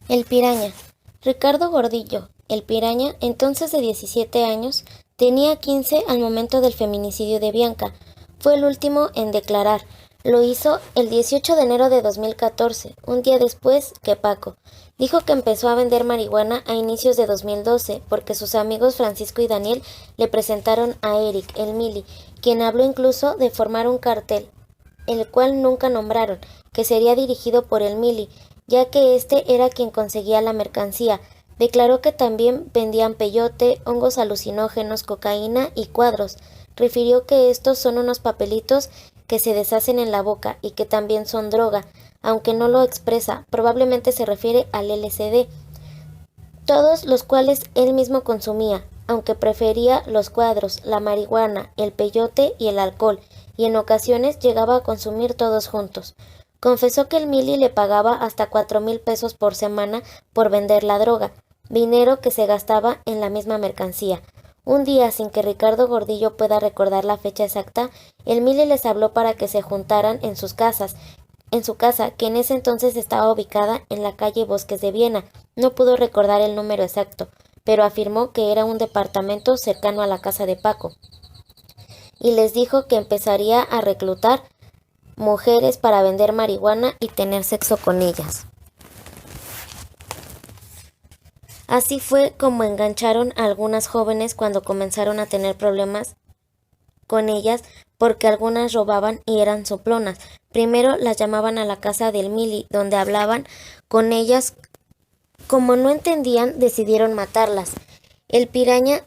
El Piraña. Ricardo Gordillo, el Piraña, entonces de 17 años, tenía 15 al momento del feminicidio de Bianca. Fue el último en declarar. Lo hizo el 18 de enero de 2014, un día después que Paco. Dijo que empezó a vender marihuana a inicios de 2012 porque sus amigos Francisco y Daniel le presentaron a Eric, el Mili, quien habló incluso de formar un cartel, el cual nunca nombraron, que sería dirigido por el Mili, ya que este era quien conseguía la mercancía. Declaró que también vendían peyote, hongos alucinógenos, cocaína y cuadros. Refirió que estos son unos papelitos que se deshacen en la boca y que también son droga, aunque no lo expresa, probablemente se refiere al LSD, todos los cuales él mismo consumía, aunque prefería los cuadros, la marihuana, el peyote y el alcohol, y en ocasiones llegaba a consumir todos juntos. Confesó que el Mili le pagaba hasta 4,000 pesos por semana por vender la droga, dinero que se gastaba en la misma mercancía. Un día, sin que Ricardo Gordillo pueda recordar la fecha exacta, el Mili les habló para que se juntaran en su casa, que en ese entonces estaba ubicada en la calle Bosques de Viena. No pudo recordar el número exacto, pero afirmó que era un departamento cercano a la casa de Paco, y les dijo que empezaría a reclutar mujeres para vender marihuana y tener sexo con ellas. Así fue como engancharon a algunas jóvenes cuando comenzaron a tener problemas con ellas porque algunas robaban y eran soplonas. Primero las llamaban a la casa del Mili, donde hablaban con ellas. Como no entendían, decidieron matarlas. El Piraña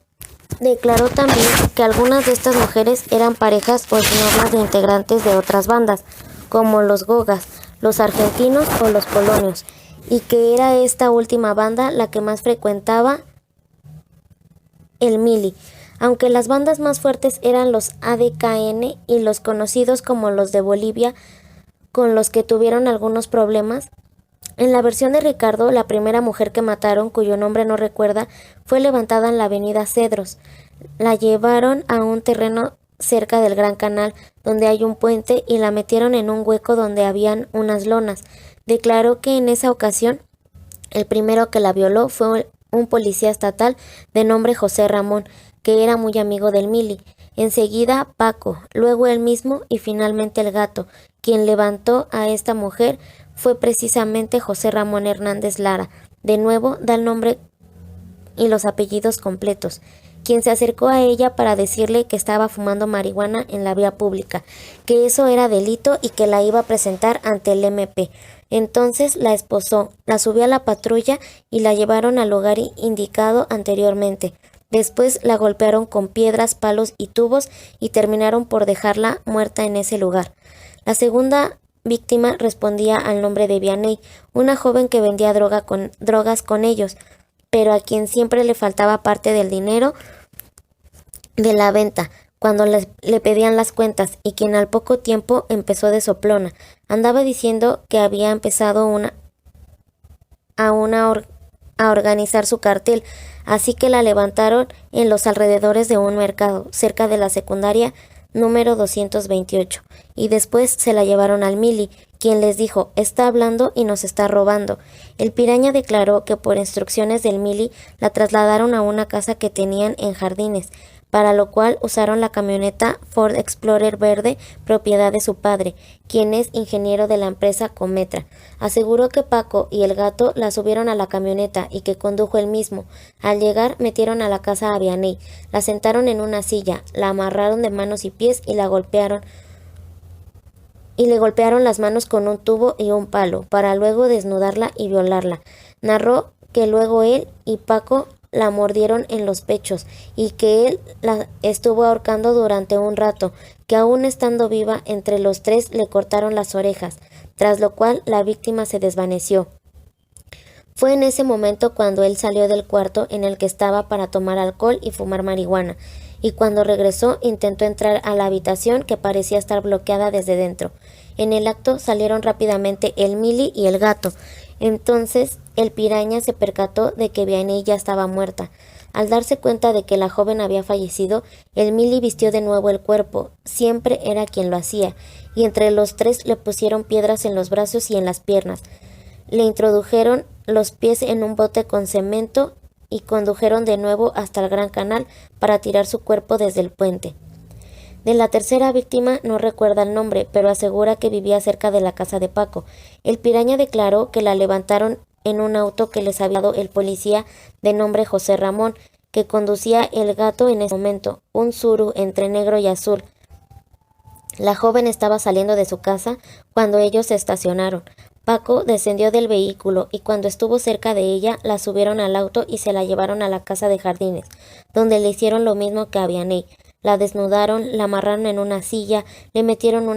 declaró también que algunas de estas mujeres eran parejas o novias de integrantes de otras bandas, como los Gogas, los argentinos o los polonios, y que era esta última banda la que más frecuentaba el Mili, aunque las bandas más fuertes eran los ADKN y los conocidos como los de Bolivia, con los que tuvieron algunos problemas. En la versión de Ricardo, la primera mujer que mataron, cuyo nombre no recuerda, fue levantada en la avenida Cedros. La llevaron a un terreno cerca del Gran Canal, donde hay un puente, y la metieron en un hueco donde habían unas lonas. Declaró que en esa ocasión el primero que la violó fue un policía estatal de nombre José Ramón, que era muy amigo del Mili. Enseguida Paco, luego él mismo y finalmente el gato. Quien levantó a esta mujer fue precisamente José Ramón Hernández Lara. De nuevo da el nombre y los apellidos completos, quien se acercó a ella para decirle que estaba fumando marihuana en la vía pública, que eso era delito y que la iba a presentar ante el MP. Entonces la esposó, la subió a la patrulla y la llevaron al lugar indicado anteriormente. Después la golpearon con piedras, palos y tubos y terminaron por dejarla muerta en ese lugar. La segunda víctima respondía al nombre de Vianey, una joven que vendía drogas con ellos, pero a quien siempre le faltaba parte del dinero de la venta cuando le pedían las cuentas, y quien al poco tiempo empezó de soplona. Andaba diciendo que había empezado a organizar su cartel, así que la levantaron en los alrededores de un mercado, cerca de la secundaria número 228, y después se la llevaron al Mili, quien les dijo: está hablando y nos está robando. El Piraña declaró que por instrucciones del Mili la trasladaron a una casa que tenían en Jardines, para lo cual usaron la camioneta Ford Explorer verde, propiedad de su padre, quien es ingeniero de la empresa Cometra. Aseguró que Paco y el gato la subieron a la camioneta y que condujo él mismo. Al llegar, metieron a la casa a Vianey, la sentaron en una silla, la amarraron de manos y pies y le golpearon las manos con un tubo y un palo, para luego desnudarla y violarla. Narró que luego él y Paco la mordieron en los pechos y que él la estuvo ahorcando durante un rato, que aún estando viva, entre los tres le cortaron las orejas, tras lo cual la víctima se desvaneció. Fue en ese momento cuando él salió del cuarto en el que estaba para tomar alcohol y fumar marihuana, y cuando regresó intentó entrar a la habitación, que parecía estar bloqueada desde dentro. En el acto salieron rápidamente el Mili y el gato. Entonces el Piraña se percató de que Vianey ya estaba muerta. Al darse cuenta de que la joven había fallecido, el Mili vistió de nuevo el cuerpo, siempre era quien lo hacía, y entre los tres le pusieron piedras en los brazos y en las piernas. Le introdujeron los pies en un bote con cemento y condujeron de nuevo hasta el Gran Canal para tirar su cuerpo desde el puente. De la tercera víctima no recuerda el nombre, pero asegura que vivía cerca de la casa de Paco. El piraña declaró que la levantaron en un auto que les había dado el policía de nombre José Ramón, que conducía el Gato en ese momento, un Tsuru entre negro y azul. La joven estaba saliendo de su casa cuando ellos se estacionaron. Paco descendió del vehículo y cuando estuvo cerca de ella, la subieron al auto y se la llevaron a la casa de Jardines, donde le hicieron lo mismo que a Vianney. La desnudaron, la amarraron en una silla, le metieron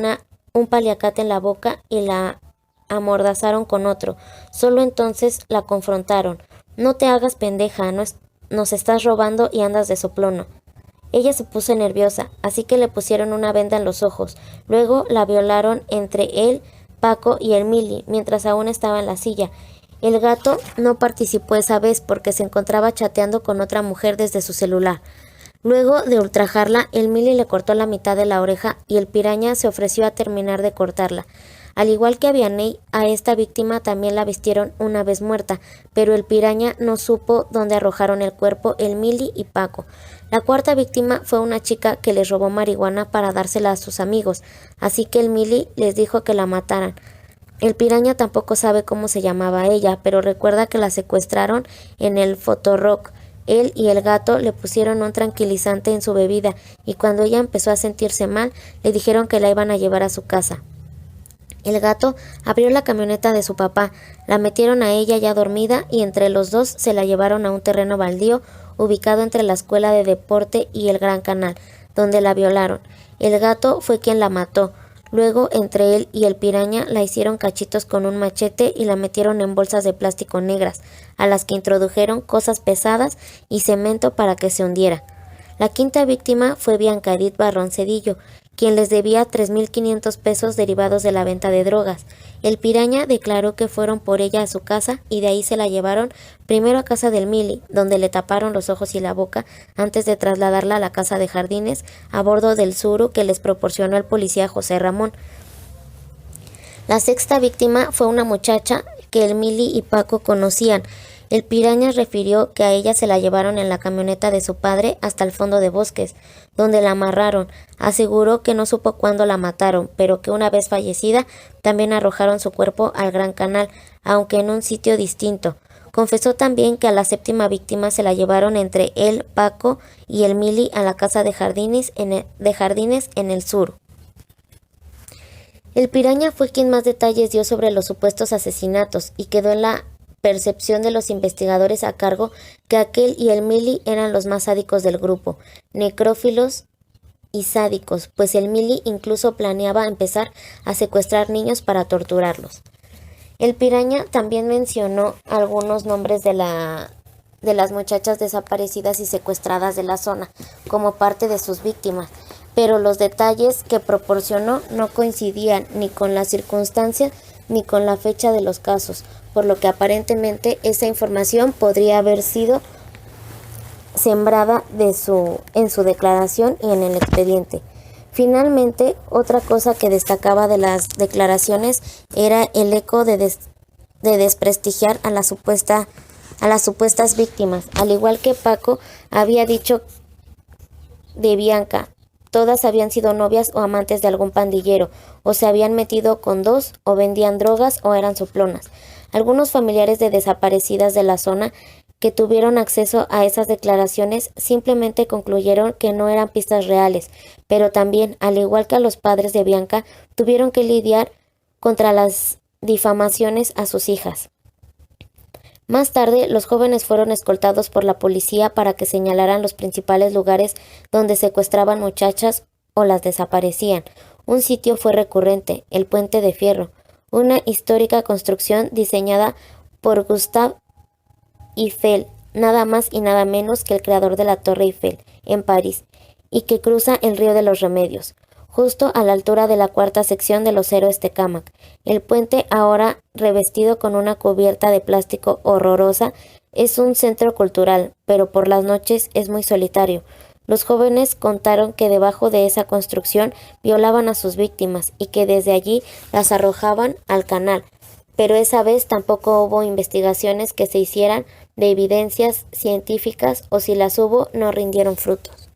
un paliacate en la boca y la amordazaron con otro. Solo entonces la confrontaron. No te hagas pendeja, nos estás robando y andas de soplona. Ella se puso nerviosa, así que le pusieron una venda en los ojos. Luego la violaron entre él, Paco y el Mili, mientras aún estaba en la silla. El Gato no participó esa vez porque se encontraba chateando con otra mujer desde su celular. Luego de ultrajarla, el Mili le cortó la mitad de la oreja y el piraña se ofreció a terminar de cortarla. Al igual que a Vianney, a esta víctima también la vistieron una vez muerta, pero el piraña no supo dónde arrojaron el cuerpo el Mili y Paco. La cuarta víctima fue una chica que les robó marihuana para dársela a sus amigos, así que el Mili les dijo que la mataran. El piraña tampoco sabe cómo se llamaba ella, pero recuerda que la secuestraron en el Photorock. Él y el Gato le pusieron un tranquilizante en su bebida y cuando ella empezó a sentirse mal, le dijeron que la iban a llevar a su casa. El Gato abrió la camioneta de su papá, la metieron a ella ya dormida y entre los dos se la llevaron a un terreno baldío ubicado entre la escuela de deporte y el Gran Canal, donde la violaron. El Gato fue quien la mató. Luego, entre él y el piraña, la hicieron cachitos con un machete y la metieron en bolsas de plástico negras, a las que introdujeron cosas pesadas y cemento para que se hundiera. La quinta víctima fue Bianca Edith Barrón Cedillo, quien les debía 3,500 pesos derivados de la venta de drogas. El piraña declaró que fueron por ella a su casa y de ahí se la llevaron primero a casa del Mili, donde le taparon los ojos y la boca antes de trasladarla a la casa de Jardines a bordo del Tsuru que les proporcionó el policía José Ramón. La sexta víctima fue una muchacha que el Mili y Paco conocían. El piraña refirió que a ella se la llevaron en la camioneta de su padre hasta el fondo de Bosques, donde la amarraron. Aseguró que no supo cuándo la mataron, pero que una vez fallecida también arrojaron su cuerpo al Gran Canal, aunque en un sitio distinto. Confesó también que a la séptima víctima se la llevaron entre él, Paco y el Mili a la casa de Jardines en el sur. El piraña fue quien más detalles dio sobre los supuestos asesinatos y quedó en la percepción de los investigadores a cargo que aquel y el Mili eran los más sádicos del grupo, necrófilos y sádicos, pues el Mili incluso planeaba empezar a secuestrar niños para torturarlos. El piraña también mencionó algunos nombres de las muchachas desaparecidas y secuestradas de la zona como parte de sus víctimas, pero los detalles que proporcionó no coincidían ni con las circunstancias ni con la fecha de los casos, por lo que aparentemente esa información podría haber sido sembrada en su declaración y en el expediente. Finalmente, otra cosa que destacaba de las declaraciones era el eco de desprestigiar a las supuestas víctimas, al igual que Paco había dicho de Bianca. Todas habían sido novias o amantes de algún pandillero, o se habían metido con dos, o vendían drogas, o eran soplonas. Algunos familiares de desaparecidas de la zona que tuvieron acceso a esas declaraciones simplemente concluyeron que no eran pistas reales, pero también, al igual que a los padres de Bianca, tuvieron que lidiar contra las difamaciones a sus hijas. Más tarde, los jóvenes fueron escoltados por la policía para que señalaran los principales lugares donde secuestraban muchachas o las desaparecían. Un sitio fue recurrente, el Puente de Fierro, una histórica construcción diseñada por Gustave Eiffel, nada más y nada menos que el creador de la Torre Eiffel, en París, y que cruza el río de los Remedios, justo a la altura de la cuarta sección de los héroes Tecámac. El puente, ahora revestido con una cubierta de plástico horrorosa, es un centro cultural, pero por las noches es muy solitario. Los jóvenes contaron que debajo de esa construcción violaban a sus víctimas y que desde allí las arrojaban al canal, pero esa vez tampoco hubo investigaciones que se hicieran de evidencias científicas, o si las hubo, no rindieron frutos.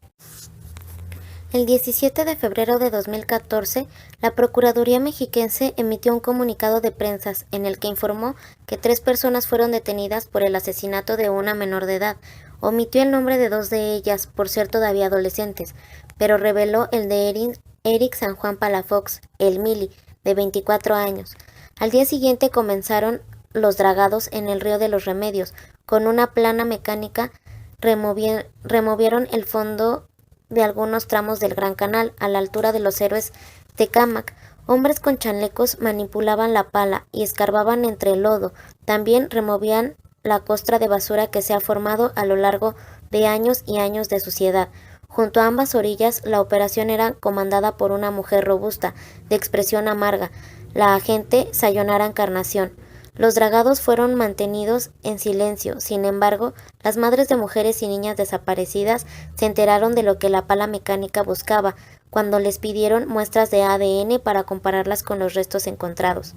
El 17 de febrero de 2014, la Procuraduría mexiquense emitió un comunicado de prensa en el que informó que 3 personas fueron detenidas por el asesinato de una menor de edad. Omitió el nombre de 2 de ellas por ser todavía adolescentes, pero reveló el de Eric San Juan Palafox, el Mili, de 24 años. Al día siguiente comenzaron los dragados en el río de los Remedios. Con una plana mecánica removieron el fondo de algunos tramos del Gran Canal a la altura de los Héroes Tecámac. Hombres con chalecos manipulaban la pala y escarbaban entre el lodo. También removían la costra de basura que se ha formado a lo largo de años y años de suciedad. Junto a ambas orillas, la operación era comandada por una mujer robusta, de expresión amarga, la agente Sayonara Encarnación. Los dragados fueron mantenidos en silencio. Sin embargo, las madres de mujeres y niñas desaparecidas se enteraron de lo que la pala mecánica buscaba cuando les pidieron muestras de ADN para compararlas con los restos encontrados.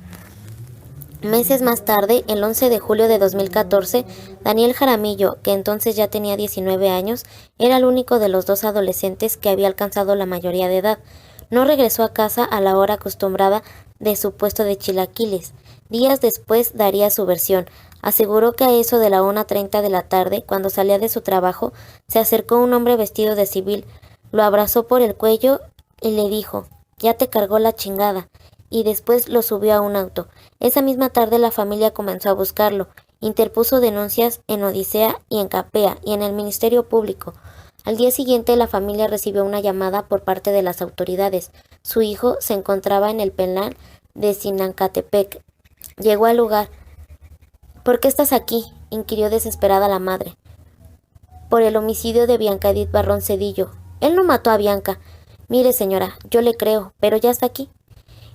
Meses más tarde, el 11 de julio de 2014, Daniel Jaramillo, que entonces ya tenía 19 años, era el único de los 2 adolescentes que había alcanzado la mayoría de edad. No regresó a casa a la hora acostumbrada de su puesto de chilaquiles. Días después daría su versión. Aseguró que a eso de la 1:30 de la tarde, cuando salía de su trabajo, se acercó un hombre vestido de civil, lo abrazó por el cuello y le dijo: «Ya te cargó la chingada», y después lo subió a un auto. Esa misma tarde la familia comenzó a buscarlo. Interpuso denuncias en Odisea y en Capea y en el Ministerio Público. Al día siguiente la familia recibió una llamada por parte de las autoridades. Su hijo se encontraba en el penal de Sinancatepec. Llegó al lugar. «¿Por qué estás aquí?», inquirió desesperada la madre. «Por el homicidio de Bianca Edith Barrón Cedillo. Él no mató a Bianca». «Mire, señora, yo le creo, pero ya está aquí».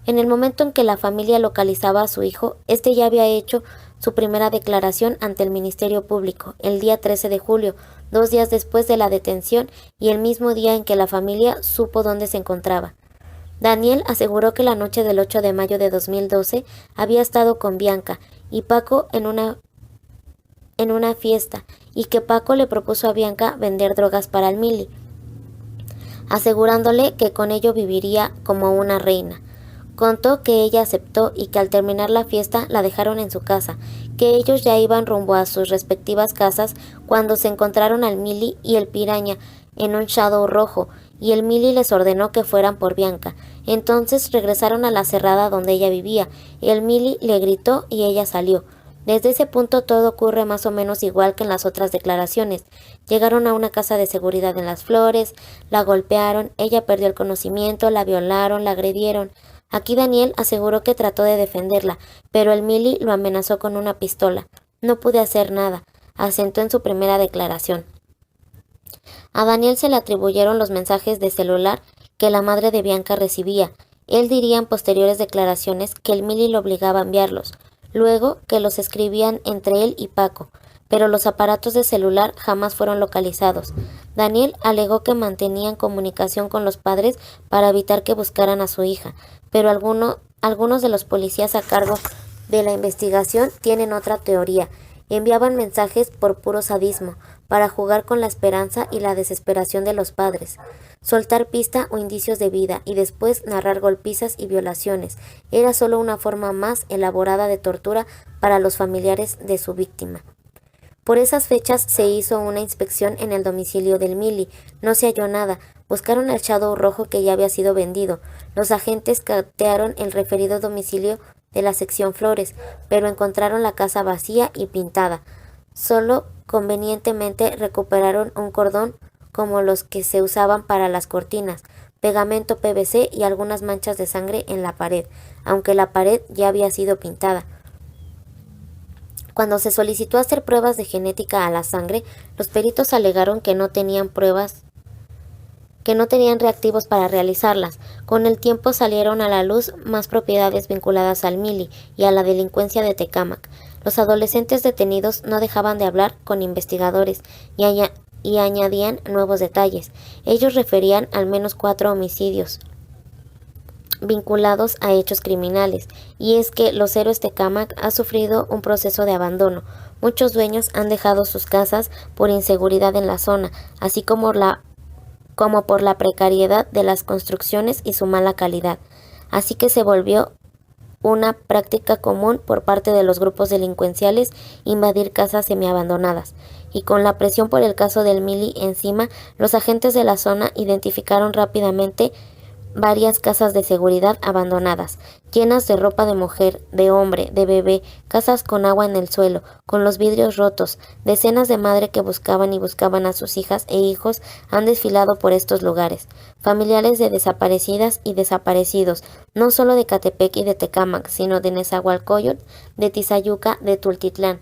En el momento en que la familia localizaba a su hijo, este ya había hecho su primera declaración ante el Ministerio Público, el día 13 de julio, 2 días después de la detención y el mismo día en que la familia supo dónde se encontraba. Daniel aseguró que la noche del 8 de mayo de 2012 había estado con Bianca y Paco en una fiesta, y que Paco le propuso a Bianca vender drogas para el Mili, asegurándole que con ello viviría como una reina. Contó que ella aceptó y que al terminar la fiesta la dejaron en su casa, que ellos ya iban rumbo a sus respectivas casas cuando se encontraron al Mili y el Piraña en un Shadow rojo, y el Mili les ordenó que fueran por Bianca. Entonces regresaron a la cerrada donde ella vivía. El Mili le gritó y ella salió. Desde ese punto todo ocurre más o menos igual que en las otras declaraciones. Llegaron a una casa de seguridad en Las Flores, la golpearon, ella perdió el conocimiento, la violaron, la agredieron. Aquí Daniel aseguró que trató de defenderla, pero el Mili lo amenazó con una pistola. «No pude hacer nada», asentó en su primera declaración. A Daniel se le atribuyeron los mensajes de celular que la madre de Bianca recibía. Él diría en posteriores declaraciones que el Mili lo obligaba a enviarlos, luego que los escribían entre él y Paco, pero los aparatos de celular jamás fueron localizados. Daniel alegó que mantenían comunicación con los padres para evitar que buscaran a su hija, pero algunos de los policías a cargo de la investigación tienen otra teoría. Enviaban mensajes por puro sadismo, para jugar con la esperanza y la desesperación de los padres, soltar pista o indicios de vida y después narrar golpizas y violaciones. Era solo una forma más elaborada de tortura para los familiares de su víctima. Por esas fechas se hizo una inspección en el domicilio del Mili. No se halló nada. Buscaron el Shadow rojo que ya había sido vendido. Los agentes catearon el referido domicilio de la sección Flores, pero encontraron la casa vacía y pintada. Solo convenientemente recuperaron un cordón como los que se usaban para las cortinas, pegamento PVC y algunas manchas de sangre en la pared, aunque la pared ya había sido pintada. Cuando se solicitó hacer pruebas de genética a la sangre, los peritos alegaron que no tenían reactivos para realizarlas. Con el tiempo salieron a la luz más propiedades vinculadas al Mili y a la delincuencia de Tecámac. Los adolescentes detenidos no dejaban de hablar con investigadores y añadían nuevos detalles. Ellos referían al menos 4 homicidios, vinculados a hechos criminales, y es que los héroes Tecámac han sufrido un proceso de abandono. Muchos dueños han dejado sus casas por inseguridad en la zona, así como por la precariedad de las construcciones y su mala calidad. Así que se volvió una práctica común por parte de los grupos delincuenciales invadir casas semiabandonadas, y con la presión por el caso del Mili encima, los agentes de la zona identificaron rápidamente varias casas de seguridad abandonadas, llenas de ropa de mujer, de hombre, de bebé, casas con agua en el suelo, con los vidrios rotos. Decenas de madres que buscaban y buscaban a sus hijas e hijos han desfilado por estos lugares. Familiares de desaparecidas y desaparecidos, no solo de Catepec y de Tecámac, sino de Nezahualcóyotl, de Tizayuca, de Tultitlán.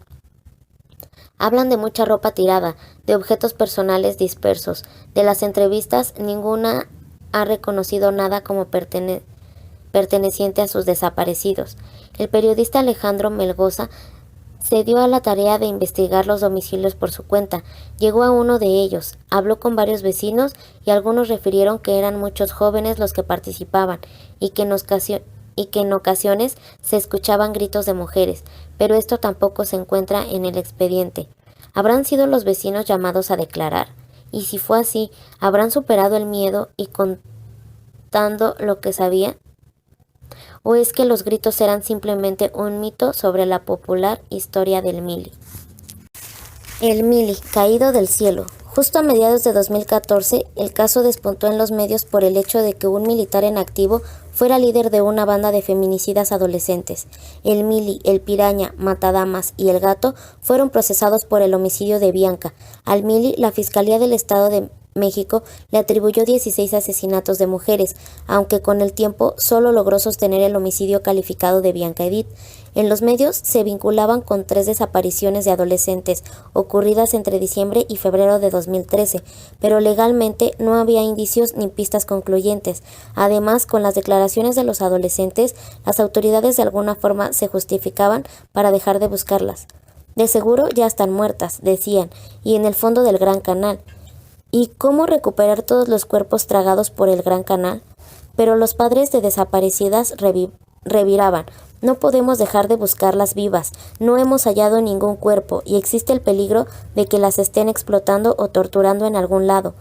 Hablan de mucha ropa tirada, de objetos personales dispersos. De las entrevistas, ninguna ha reconocido nada como perteneciente a sus desaparecidos. El periodista Alejandro Melgoza se dio a la tarea de investigar los domicilios por su cuenta. Llegó a uno de ellos, habló con varios vecinos y algunos refirieron que eran muchos jóvenes los que participaban y que en ocasiones se escuchaban gritos de mujeres, pero esto tampoco se encuentra en el expediente. ¿Habrán sido los vecinos llamados a declarar? Y si fue así, ¿habrán superado el miedo y contando lo que sabían? ¿O es que los gritos eran simplemente un mito sobre la popular historia del Mili? El Mili, caído del cielo. Justo a mediados de 2014, el caso despuntó en los medios por el hecho de que un militar en activo fuera líder de una banda de feminicidas adolescentes. El Mili, el Piraña, Matadamas y el Gato fueron procesados por el homicidio de Bianca. Al Mili, la Fiscalía del Estado de México le atribuyó 16 asesinatos de mujeres, aunque con el tiempo solo logró sostener el homicidio calificado de Bianca Edith. En los medios se vinculaban con 3 desapariciones de adolescentes ocurridas entre diciembre y febrero de 2013, pero legalmente no había indicios ni pistas concluyentes. Además, con las declaraciones de los adolescentes, las autoridades de alguna forma se justificaban para dejar de buscarlas. De seguro ya están muertas, decían, y en el fondo del Gran Canal. ¿Y cómo recuperar todos los cuerpos tragados por el Gran Canal? Pero los padres de desaparecidas reviraban. No podemos dejar de buscarlas vivas. No hemos hallado ningún cuerpo y existe el peligro de que las estén explotando o torturando en algún lado.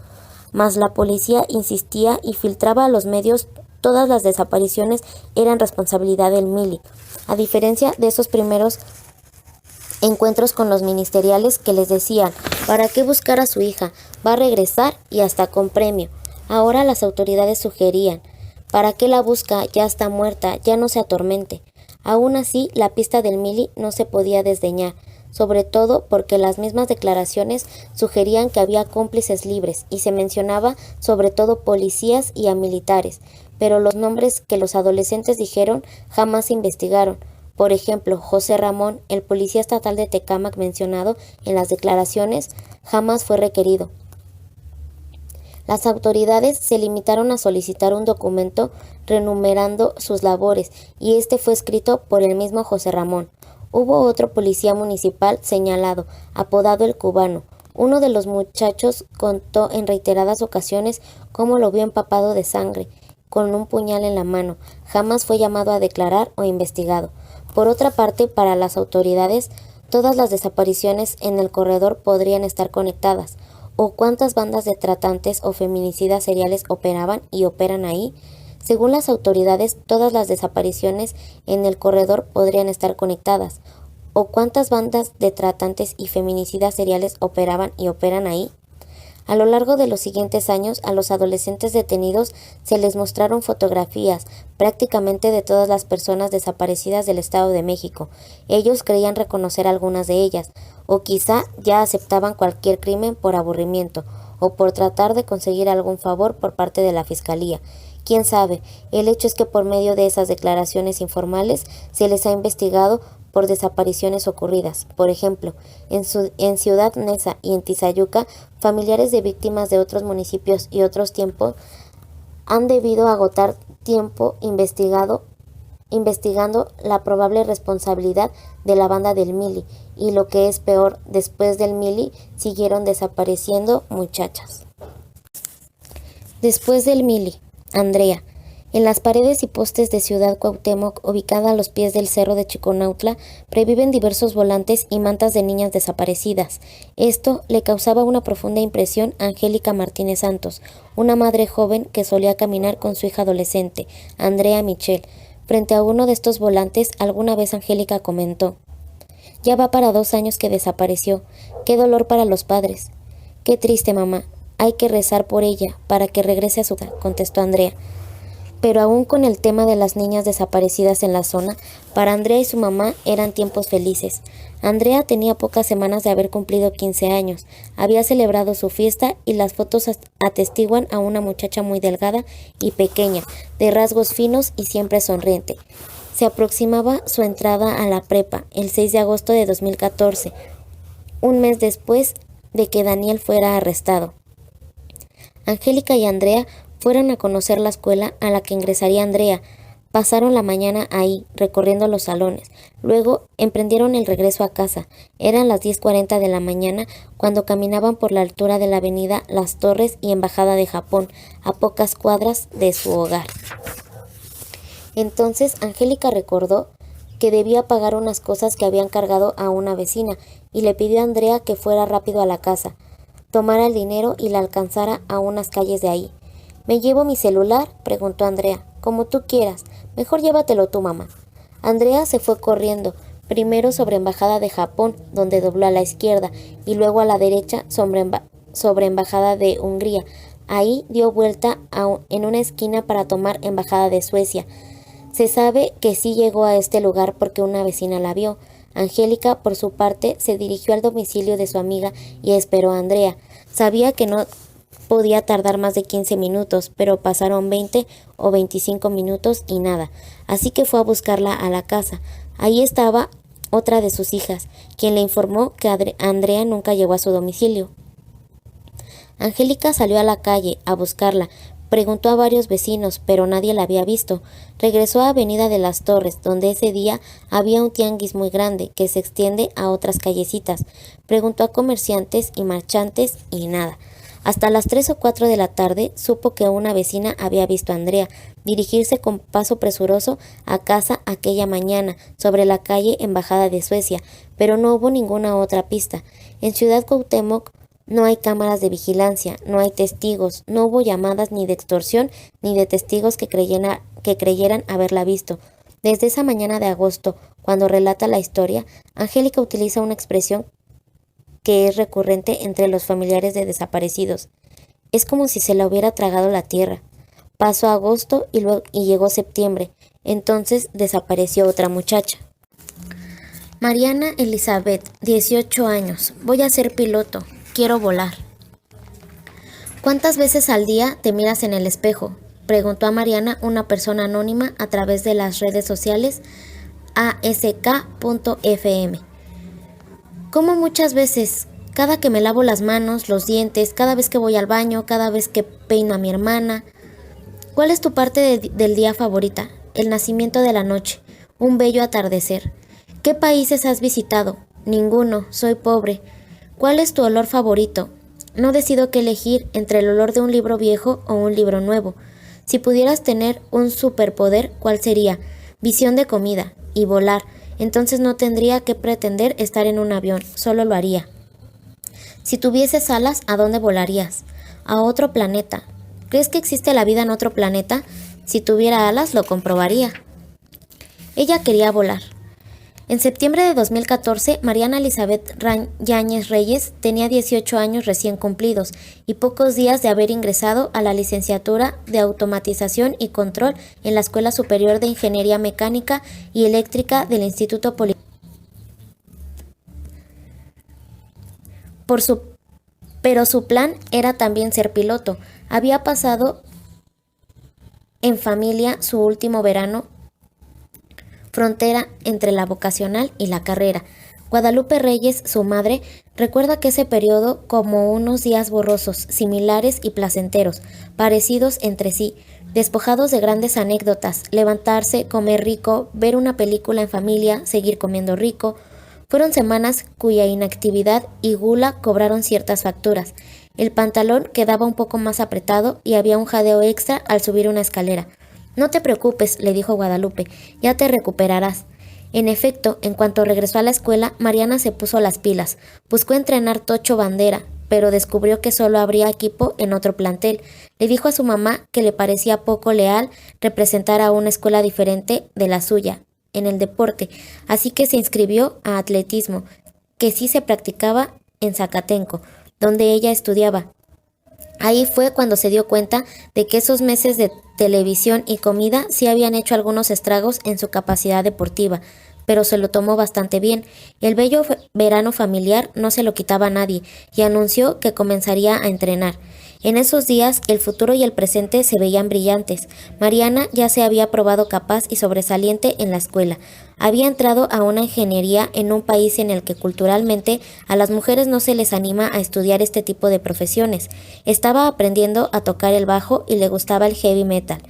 Mas la policía insistía y filtraba a los medios. Todas las desapariciones eran responsabilidad del Mili. A diferencia de esos primeros encuentros con los ministeriales que les decían, ¿para qué buscar a su hija? Va a regresar y hasta con premio. Ahora las autoridades sugerían, ¿para qué la busca? Ya está muerta, ya no se atormente. Aún así, la pista del Mili no se podía desdeñar, sobre todo porque las mismas declaraciones sugerían que había cómplices libres y se mencionaba sobre todo policías y a militares, pero los nombres que los adolescentes dijeron jamás se investigaron. Por ejemplo, José Ramón, el policía estatal de Tecámac mencionado en las declaraciones, jamás fue requerido. Las autoridades se limitaron a solicitar un documento renumerando sus labores, y este fue escrito por el mismo José Ramón. Hubo otro policía municipal señalado, apodado el Cubano. Uno de los muchachos contó en reiteradas ocasiones cómo lo vio empapado de sangre, con un puñal en la mano. Jamás fue llamado a declarar o investigado. Por otra parte, para las autoridades, todas las desapariciones en el corredor podrían estar conectadas. ¿O cuántas bandas de tratantes o feminicidas seriales operaban y operan ahí? Según las autoridades, todas las desapariciones en el corredor podrían estar conectadas. ¿O cuántas bandas de tratantes y feminicidas seriales operaban y operan ahí? A lo largo de los siguientes años, a los adolescentes detenidos se les mostraron fotografías prácticamente de todas las personas desaparecidas del Estado de México. Ellos creían reconocer algunas de ellas, o quizá ya aceptaban cualquier crimen por aburrimiento, o por tratar de conseguir algún favor por parte de la Fiscalía. ¿Quién sabe? El hecho es que por medio de esas declaraciones informales se les ha investigado por desapariciones ocurridas. Por ejemplo, en Ciudad Neza y en Tizayuca, familiares de víctimas de otros municipios y otros tiempos han debido agotar tiempo investigando la probable responsabilidad de la banda del Mili, y lo que es peor, después del Mili siguieron desapareciendo muchachas. Después del Mili, Andrea. En las paredes y postes de Ciudad Cuauhtémoc, ubicada a los pies del cerro de Chiconautla, previven diversos volantes y mantas de niñas desaparecidas. Esto le causaba una profunda impresión a Angélica Martínez Santos, una madre joven que solía caminar con su hija adolescente, Andrea Michel. Frente a uno de estos volantes, alguna vez Angélica comentó: «Ya va para 2 años que desapareció. Qué dolor para los padres». «Qué triste, mamá. Hay que rezar por ella, para que regrese a su casa», contestó Andrea. Pero aún con el tema de las niñas desaparecidas en la zona, para Andrea y su mamá eran tiempos felices. Andrea tenía pocas semanas de haber cumplido 15 años, había celebrado su fiesta y las fotos atestiguan a una muchacha muy delgada y pequeña, de rasgos finos y siempre sonriente. Se aproximaba su entrada a la prepa, el 6 de agosto de 2014, un mes después de que Daniel fuera arrestado. Angélica y Andrea fueron a conocer la escuela a la que ingresaría Andrea. Pasaron la mañana ahí, recorriendo los salones. Luego emprendieron el regreso a casa. Eran las 10:40 de la mañana cuando caminaban por la altura de la avenida Las Torres y Embajada de Japón, a pocas cuadras de su hogar. Entonces Angélica recordó que debía pagar unas cosas que habían cargado a una vecina y le pidió a Andrea que fuera rápido a la casa, tomara el dinero y la alcanzara a unas calles de ahí. «¿Me llevo mi celular?», preguntó Andrea. «Como tú quieras. Mejor llévatelo tú, mamá». Andrea se fue corriendo, primero sobre Embajada de Japón, donde dobló a la izquierda, y luego a la derecha sobre Embajada de Hungría. Ahí dio vuelta en una esquina para tomar Embajada de Suecia. Se sabe que sí llegó a este lugar porque una vecina la vio. Angélica, por su parte, se dirigió al domicilio de su amiga y esperó a Andrea. Sabía que no podía tardar más de 15 minutos, pero pasaron 20 o 25 minutos y nada. Así que fue a buscarla a la casa. Ahí estaba otra de sus hijas, quien le informó que Andrea nunca llegó a su domicilio. Angélica salió a la calle a buscarla. Preguntó a varios vecinos, pero nadie la había visto. Regresó a Avenida de las Torres, donde ese día había un tianguis muy grande que se extiende a otras callecitas. Preguntó a comerciantes y marchantes y nada. Hasta las 3 o 4 de la tarde supo que una vecina había visto a Andrea dirigirse con paso presuroso a casa aquella mañana sobre la calle Embajada de Suecia, pero no hubo ninguna otra pista. En Ciudad Cuauhtémoc no hay cámaras de vigilancia, no hay testigos, no hubo llamadas ni de extorsión ni de testigos que creyeran haberla visto. Desde esa mañana de agosto, cuando relata la historia, Angélica utiliza una expresión que es recurrente entre los familiares de desaparecidos. Es como si se la hubiera tragado la tierra. Pasó agosto y llegó septiembre. Entonces desapareció otra muchacha. Mariana Elizabeth, 18 años. Voy a ser piloto. Quiero volar. ¿Cuántas veces al día te miras en el espejo?, preguntó a Mariana una persona anónima a través de las redes sociales ask.fm. «Como muchas veces, cada que me lavo las manos, los dientes, cada vez que voy al baño, cada vez que peino a mi hermana». «¿Cuál es tu parte del día favorita?». «El nacimiento de la noche, un bello atardecer». «¿Qué países has visitado?». «Ninguno, soy pobre». «¿Cuál es tu olor favorito?». «No decido qué elegir entre el olor de un libro viejo o un libro nuevo». «Si pudieras tener un superpoder, ¿cuál sería?». «Visión de comida y volar». «Entonces no tendría que pretender estar en un avión, solo lo haría». «Si tuvieses alas, ¿a dónde volarías?». «A otro planeta». «¿Crees que existe la vida en otro planeta?». «Si tuviera alas, lo comprobaría». Ella quería volar. En septiembre de 2014, Mariana Elizabeth Yáñez Reyes tenía 18 años recién cumplidos y pocos días de haber ingresado a la licenciatura de Automatización y Control en la Escuela Superior de Ingeniería Mecánica y Eléctrica del Instituto Politécnico. Pero su plan era también ser piloto. Había pasado en familia su último verano frontera entre la vocacional y la carrera. Guadalupe Reyes, su madre, recuerda que ese periodo como unos días borrosos, similares y placenteros, parecidos entre sí, despojados de grandes anécdotas, levantarse, comer rico, ver una película en familia, seguir comiendo rico. Fueron semanas cuya inactividad y gula cobraron ciertas facturas. El pantalón quedaba un poco más apretado y había un jadeo extra al subir una escalera. No te preocupes, le dijo Guadalupe, ya te recuperarás. En efecto, en cuanto regresó a la escuela, Mariana se puso las pilas. Buscó entrenar Tocho Bandera, pero descubrió que solo habría equipo en otro plantel. Le dijo a su mamá que le parecía poco leal representar a una escuela diferente de la suya en el deporte, así que se inscribió a atletismo, que sí se practicaba en Zacatenco, donde ella estudiaba. Ahí fue cuando se dio cuenta de que esos meses de televisión y comida sí habían hecho algunos estragos en su capacidad deportiva, pero se lo tomó bastante bien. El bello verano familiar no se lo quitaba a nadie y anunció que comenzaría a entrenar. En esos días el futuro y el presente se veían brillantes. Mariana ya se había probado capaz y sobresaliente en la escuela. Había entrado a una ingeniería en un país en el que culturalmente a las mujeres no se les anima a estudiar este tipo de profesiones. Estaba aprendiendo a tocar el bajo y le gustaba el heavy metal.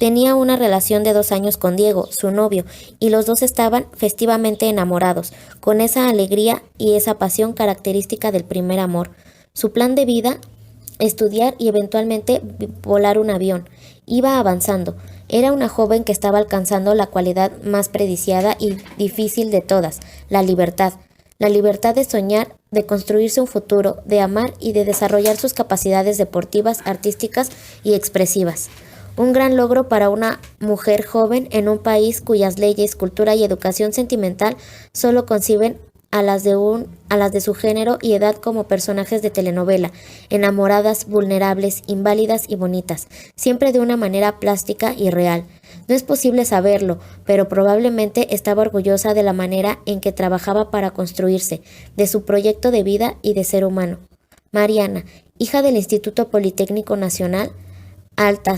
Tenía una relación de 2 años con Diego, su novio, y los dos estaban festivamente enamorados, con esa alegría y esa pasión característica del primer amor. Su plan de vida, estudiar y eventualmente volar un avión. Iba avanzando. Era una joven que estaba alcanzando la cualidad más preciada y difícil de todas, la libertad. La libertad de soñar, de construirse un futuro, de amar y de desarrollar sus capacidades deportivas, artísticas y expresivas. Un gran logro para una mujer joven en un país cuyas leyes, cultura y educación sentimental solo conciben a las de su género y edad como personajes de telenovela, enamoradas, vulnerables, inválidas y bonitas, siempre de una manera plástica y real. No es posible saberlo, pero probablemente estaba orgullosa de la manera en que trabajaba para construirse, de su proyecto de vida y de ser humano. Mariana, hija del Instituto Politécnico Nacional, alta,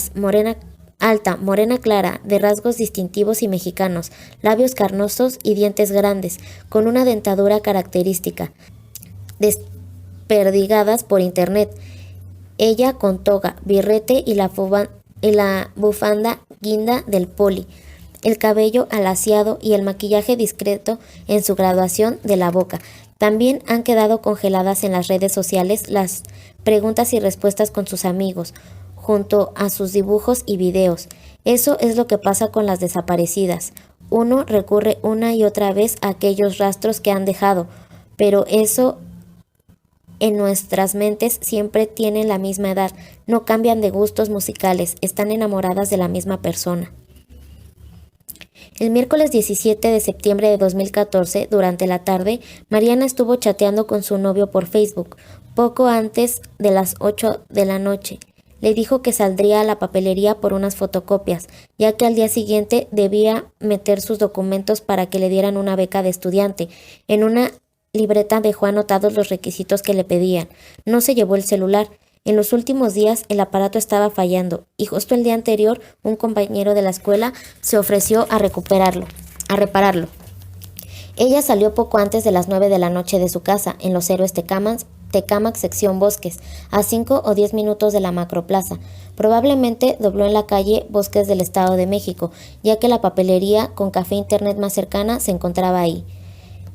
morena clara, de rasgos distintivos y mexicanos, labios carnosos y dientes grandes, con una dentadura característica, desperdigadas por internet. Ella con toga, birrete y la bufanda guinda del poli, el cabello alaciado y el maquillaje discreto en su graduación de la boca. También han quedado congeladas en las redes sociales las preguntas y respuestas con sus amigos, junto a sus dibujos y videos. Eso es lo que pasa con las desaparecidas. Uno recurre una y otra vez a aquellos rastros que han dejado, pero eso en nuestras mentes siempre tienen la misma edad, no cambian de gustos musicales, están enamoradas de la misma persona. El miércoles 17 de septiembre de 2014, durante la tarde, Mariana estuvo chateando con su novio por Facebook, poco antes de las 8 de la noche. Le dijo que saldría a la papelería por unas fotocopias, ya que al día siguiente debía meter sus documentos para que le dieran una beca de estudiante. En una libreta dejó anotados los requisitos que le pedían. No se llevó el celular. En los últimos días el aparato estaba fallando y justo el día anterior un compañero de la escuela se ofreció a repararlo. Ella salió poco antes de las 9 de la noche de su casa, en Los Héroes Tecámac, sección Bosques, a 5 o 10 minutos de la macroplaza. Probablemente dobló en la calle Bosques del Estado de México, ya que la papelería con café internet más cercana se encontraba ahí.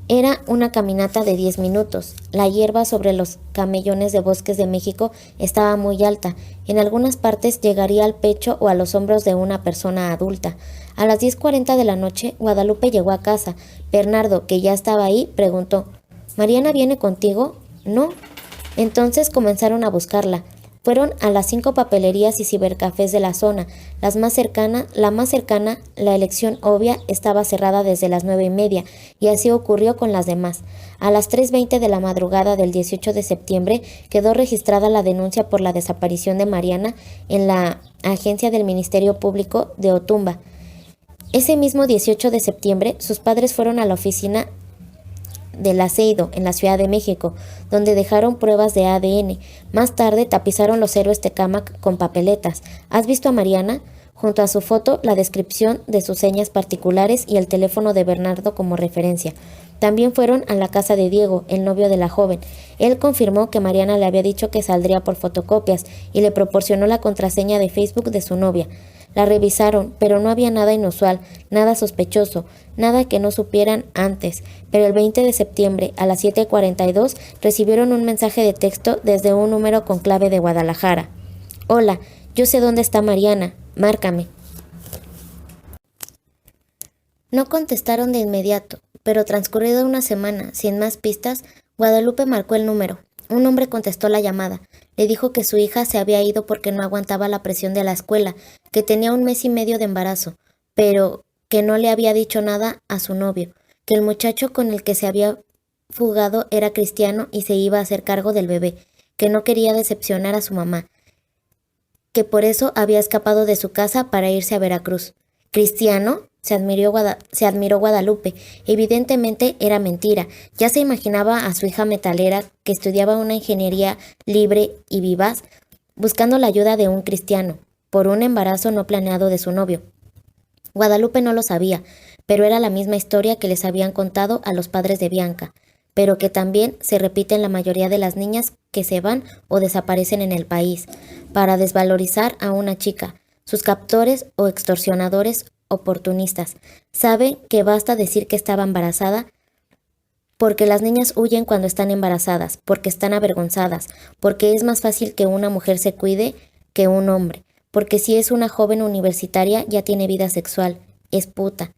Era una caminata de 10 minutos. La hierba sobre los camellones de Bosques de México estaba muy alta. En algunas partes llegaría al pecho o a los hombros de una persona adulta. A las 10:40 de la noche, Guadalupe llegó a casa. Bernardo, que ya estaba ahí, preguntó: ¿Mariana viene contigo? No. Entonces comenzaron a buscarla. Fueron a las 5 papelerías y cibercafés de la zona. La más cercana, la elección obvia, estaba cerrada desde las 9:30, y así ocurrió con las demás. A las 3:20 de la madrugada del 18 de septiembre quedó registrada la denuncia por la desaparición de Mariana en la agencia del Ministerio Público de Otumba. Ese mismo 18 de septiembre, sus padres fueron a la oficina del Aceido, en la Ciudad de México, donde dejaron pruebas de ADN. Más tarde tapizaron Los Héroes Tecámac con papeletas. ¿Has visto a Mariana? Junto a su foto, la descripción de sus señas particulares y el teléfono de Bernardo como referencia. También fueron a la casa de Diego, el novio de la joven. Él confirmó que Mariana le había dicho que saldría por fotocopias y le proporcionó la contraseña de Facebook de su novia. La revisaron, pero no había nada inusual, nada sospechoso, nada que no supieran antes. Pero el 20 de septiembre, a las 7:42, recibieron un mensaje de texto desde un número con clave de Guadalajara. Hola, yo sé dónde está Mariana, márcame. No contestaron de inmediato, pero transcurrida una semana, sin más pistas, Guadalupe marcó el número. Un hombre contestó la llamada. Le dijo que su hija se había ido porque no aguantaba la presión de la escuela, que tenía 1 mes y medio de embarazo, pero que no le había dicho nada a su novio, que el muchacho con el que se había fugado era cristiano y se iba a hacer cargo del bebé, que no quería decepcionar a su mamá, que por eso había escapado de su casa para irse a Veracruz. ¿Cristiano? Se admiró Guadalupe. Evidentemente era mentira. Ya se imaginaba a su hija metalera, que estudiaba una ingeniería libre y vivaz, buscando la ayuda de un cristiano, por un embarazo no planeado de su novio. Guadalupe no lo sabía, pero era la misma historia que les habían contado a los padres de Bianca, pero que también se repite en la mayoría de las niñas que se van o desaparecen en el país, para desvalorizar a una chica. Sus captores o extorsionadores oportunistas saben que basta decir que estaba embarazada, porque las niñas huyen cuando están embarazadas, porque están avergonzadas, porque es más fácil que una mujer se cuide que un hombre, porque si es una joven universitaria ya tiene vida sexual, es puta,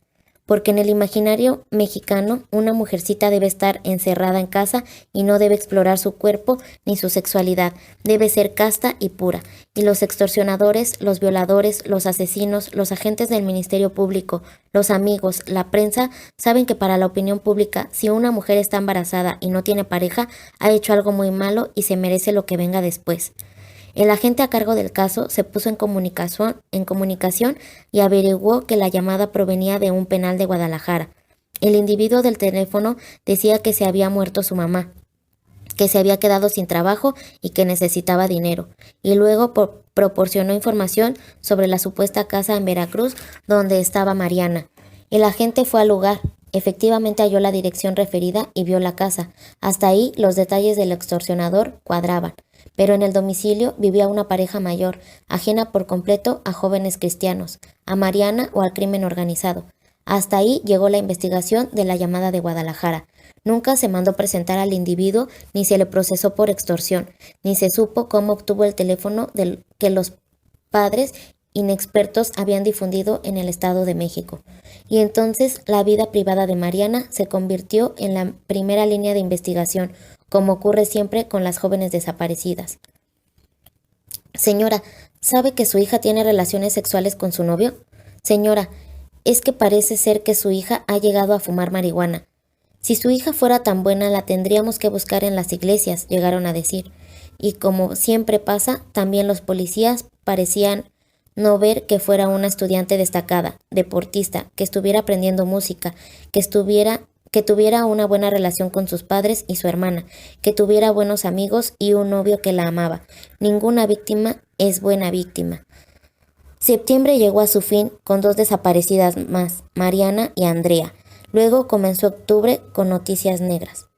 porque en el imaginario mexicano una mujercita debe estar encerrada en casa y no debe explorar su cuerpo ni su sexualidad, debe ser casta y pura. Y los extorsionadores, los violadores, los asesinos, los agentes del Ministerio Público, los amigos, la prensa, saben que para la opinión pública, si una mujer está embarazada y no tiene pareja, ha hecho algo muy malo y se merece lo que venga después. El agente a cargo del caso se puso en comunicación y averiguó que la llamada provenía de un penal de Guadalajara. El individuo del teléfono decía que se había muerto su mamá, que se había quedado sin trabajo y que necesitaba dinero, y luego proporcionó información sobre la supuesta casa en Veracruz donde estaba Mariana. El agente fue al lugar. Efectivamente halló la dirección referida y vio la casa. Hasta ahí los detalles del extorsionador cuadraban. Pero en el domicilio vivía una pareja mayor, ajena por completo a jóvenes cristianos, a Mariana o al crimen organizado. Hasta ahí llegó la investigación de la llamada de Guadalajara. Nunca se mandó presentar al individuo, ni se le procesó por extorsión, ni se supo cómo obtuvo el teléfono que los padres inexpertos habían difundido en el Estado de México. Y entonces la vida privada de Mariana se convirtió en la primera línea de investigación, como ocurre siempre con las jóvenes desaparecidas. Señora, ¿sabe que su hija tiene relaciones sexuales con su novio? Señora, es que parece ser que su hija ha llegado a fumar marihuana. Si su hija fuera tan buena, la tendríamos que buscar en las iglesias, llegaron a decir. Y como siempre pasa, también los policías parecían no ver que fuera una estudiante destacada, deportista, que estuviera aprendiendo música, que tuviera una buena relación con sus padres y su hermana, que tuviera buenos amigos y un novio que la amaba. Ninguna víctima es buena víctima. Septiembre llegó a su fin con 2 desaparecidas más, Mariana y Andrea. Luego comenzó octubre con noticias negras.